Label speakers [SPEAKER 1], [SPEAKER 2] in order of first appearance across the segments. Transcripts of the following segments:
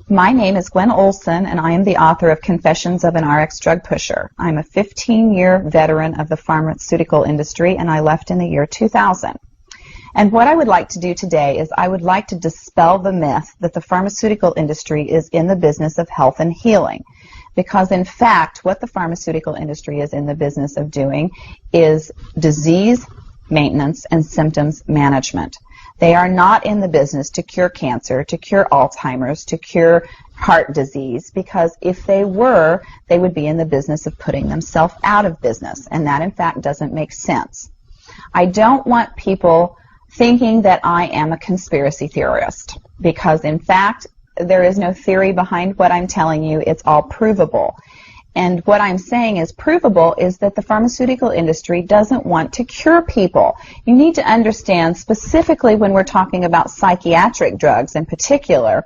[SPEAKER 1] My name is Gwen Olsen, and I am the author of Confessions of an RX Drug Pusher. I'm a 15-year veteran of the pharmaceutical industry, and I left in the year 2000. And what I would like to do today is I would like to dispel the myth that the pharmaceutical industry is in the business of health and healing. Because in fact, what the pharmaceutical industry is in the business of doing is disease maintenance and symptoms management. They are not in the business to cure cancer, to cure Alzheimer's, to cure heart disease, because if they were, they would be in the business of putting themselves out of business, and that in fact doesn't make sense. I don't want people thinking that I am a conspiracy theorist, because in fact there is no theory behind what I'm telling you. It's all provable. And what I'm saying is provable is that the pharmaceutical industry doesn't want to cure people. You need to understand, specifically when we're talking about psychiatric drugs in particular,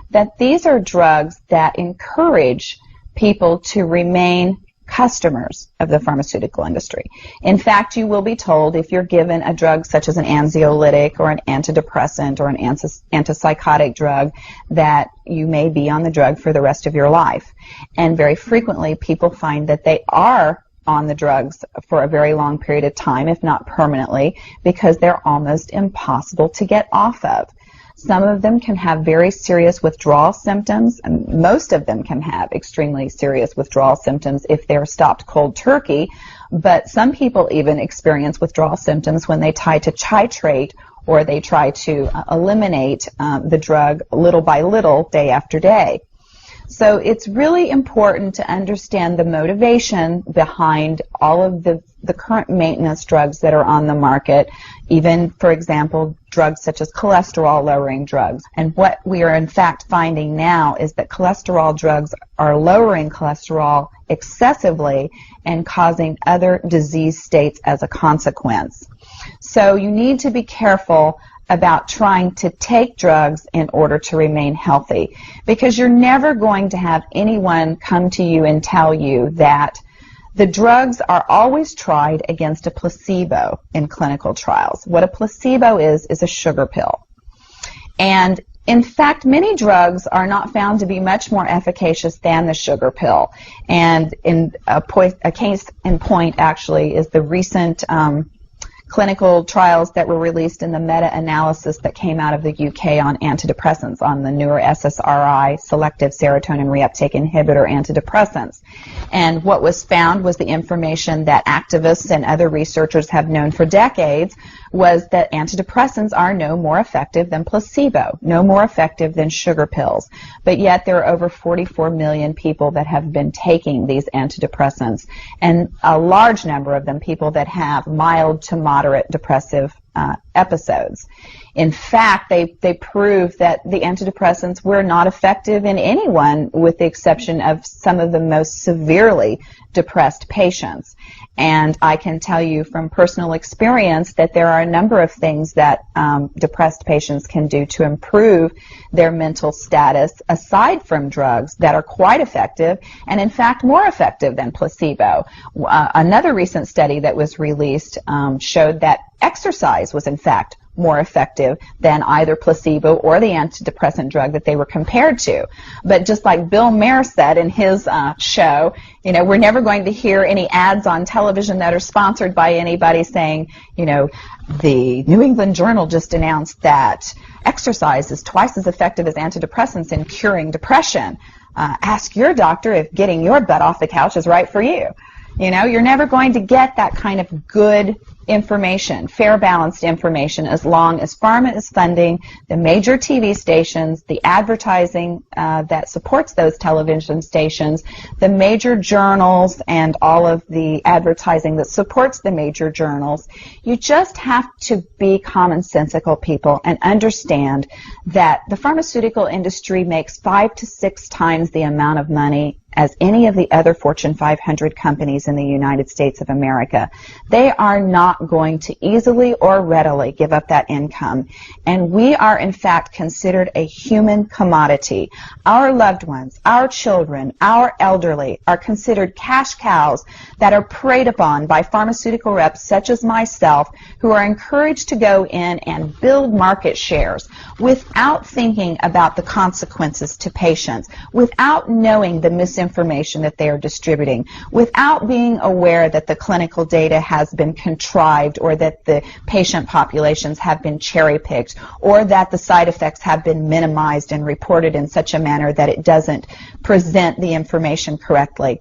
[SPEAKER 1] that these are drugs that encourage people to remain customers of the pharmaceutical industry. In fact, you will be told if you're given a drug such as an anxiolytic or an antidepressant or an antipsychotic drug that you may be on the drug for the rest of your life. And very frequently people find that they are on the drugs for a very long period of time, if not permanently, because they're almost impossible to get off of. Some of them can have very serious withdrawal symptoms, and most of them can have extremely serious withdrawal symptoms if they're stopped cold turkey, but some people even experience withdrawal symptoms when they try to titrate or they try to eliminate the drug little by little, day after day. So it's really important to understand the motivation behind all of the current maintenance drugs that are on the market, even, for example, drugs such as cholesterol-lowering drugs. And what we are in fact finding now is that cholesterol drugs are lowering cholesterol excessively and causing other disease states as a consequence. So you need to be careful about trying to take drugs in order to remain healthy, because you're never going to have anyone come to you and tell you that the drugs are always tried against a placebo in clinical trials. What a placebo is a sugar pill. And in fact, many drugs are not found to be much more efficacious than the sugar pill. And in a case in point actually is the recent clinical trials that were released in the meta-analysis that came out of the UK on antidepressants, on the newer SSRI, selective serotonin reuptake inhibitor antidepressants. And what was found was the information that activists and other researchers have known for decades, was that antidepressants are no more effective than placebo, no more effective than sugar pills. But yet there are over 44 million people that have been taking these antidepressants, and a large number of them people that have mild to moderate depressive episodes. In fact, they proved that the antidepressants were not effective in anyone with the exception of some of the most severely depressed patients. And I can tell you from personal experience that there are a number of things that depressed patients can do to improve their mental status aside from drugs that are quite effective and in fact more effective than placebo. Another recent study that was released showed that exercise was in fact more effective than either placebo or the antidepressant drug that they were compared to. But just like Bill Maher said in his show, you know, we're never going to hear any ads on television that are sponsored by anybody saying, you know, the New England Journal just announced that exercise is twice as effective as antidepressants in curing depression. Ask your doctor if getting your butt off the couch is right for you. You know, you're never going to get that kind of good information, fair, balanced information, as long as pharma is funding the major TV stations, the advertising that supports those television stations, the major journals, and all of the advertising that supports the major journals. You just have to be commonsensical people and understand that the pharmaceutical industry makes 5 to 6 times the amount of money as any of the other Fortune 500 companies in the United States of America. They are not going to easily or readily give up that income. And we are, in fact, considered a human commodity. Our loved ones, our children, our elderly are considered cash cows that are preyed upon by pharmaceutical reps such as myself, who are encouraged to go in and build market shares without thinking about the consequences to patients, without knowing the misinformation that they are distributing, without being aware that the clinical data has been contrived, or that the patient populations have been cherry-picked, or that the side effects have been minimized and reported in such a manner that it doesn't present the information correctly.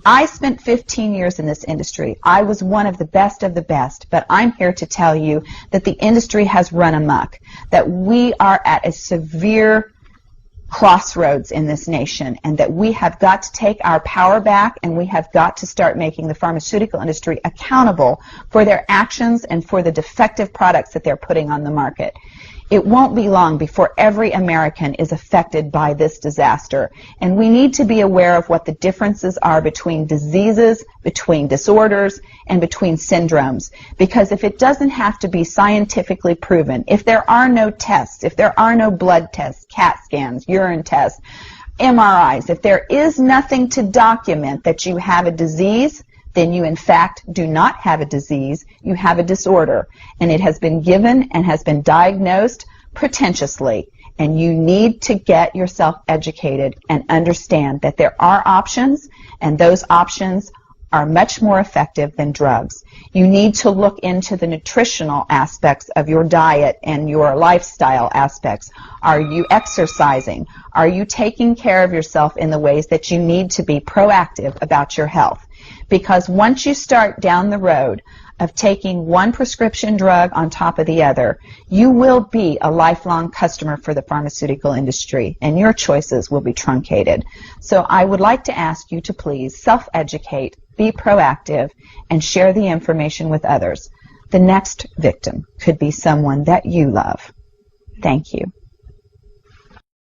[SPEAKER 1] I spent 15 years in this industry. I was one of the best, but I'm here to tell you that the industry has run amok, that we are at a severe crossroads in this nation, and that we have got to take our power back, and we have got to start making the pharmaceutical industry accountable for their actions and for the defective products that they're putting on the market. It won't be long before every American is affected by this disaster, and we need to be aware of what the differences are between diseases, between disorders, and between syndromes. Because if it doesn't have to be scientifically proven, if there are no tests, if there are no blood tests, CAT scans, urine tests, MRIs, if there is nothing to document that you have a disease, then you in fact do not have a disease, you have a disorder. And it has been given and has been diagnosed pretentiously. And you need to get yourself educated and understand that there are options, and those options are much more effective than drugs. You need to look into the nutritional aspects of your diet and your lifestyle aspects. Are you exercising? Are you taking care of yourself in the ways that you need to be proactive about your health? Because once you start down the road of taking one prescription drug on top of the other, you will be a lifelong customer for the pharmaceutical industry, and your choices will be truncated. So I would like to ask you to please self-educate, be proactive, and share the information with others. The next victim could be someone that you love. Thank you.